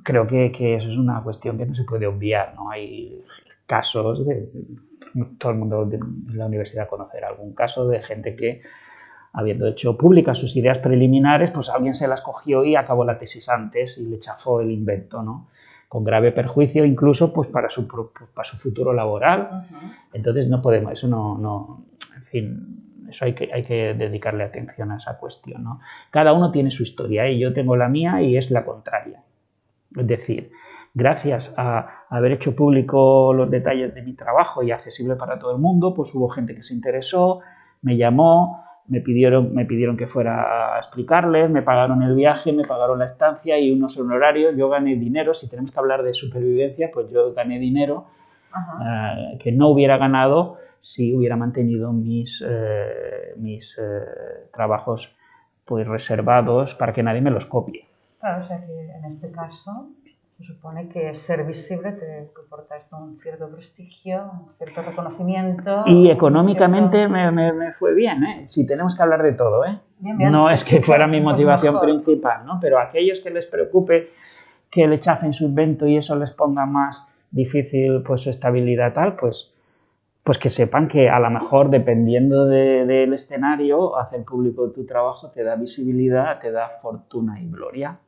creo que eso es una cuestión que no se puede obviar, ¿no? Hay casos todo el mundo en la universidad conocerá algún caso de gente que, habiendo hecho públicas sus ideas preliminares, pues alguien se las cogió y acabó la tesis antes y le chafó el invento, ¿no? Con grave perjuicio incluso pues para su futuro laboral. Entonces no podemos, eso no en fin, eso hay que dedicarle atención a esa cuestión, ¿no? Cada uno tiene su historia y yo tengo la mía y es la contraria. Es decir, gracias a haber hecho público los detalles de mi trabajo y accesible para todo el mundo, pues hubo gente que se interesó, me llamó, me pidieron que fuera a explicarles, me pagaron el viaje, me pagaron la estancia y unos honorarios. Yo gané dinero. Si tenemos que hablar de supervivencia, pues yo gané dinero que no hubiera ganado si hubiera mantenido mis trabajos pues reservados para que nadie me los copie. Claro, o sea que en este caso se supone que ser visible te comporta un cierto prestigio, un cierto reconocimiento. Y económicamente me fue bien, ¿eh? Si tenemos que hablar de todo, ¿eh? Bien, no es que fuera mi motivación mejor, principal, ¿no? Pero a aquellos que les preocupe que le chafen su invento y eso les ponga más difícil pues su estabilidad tal, pues que sepan que a lo mejor dependiendo del escenario, hacer público tu trabajo te da visibilidad, te da fortuna y gloria.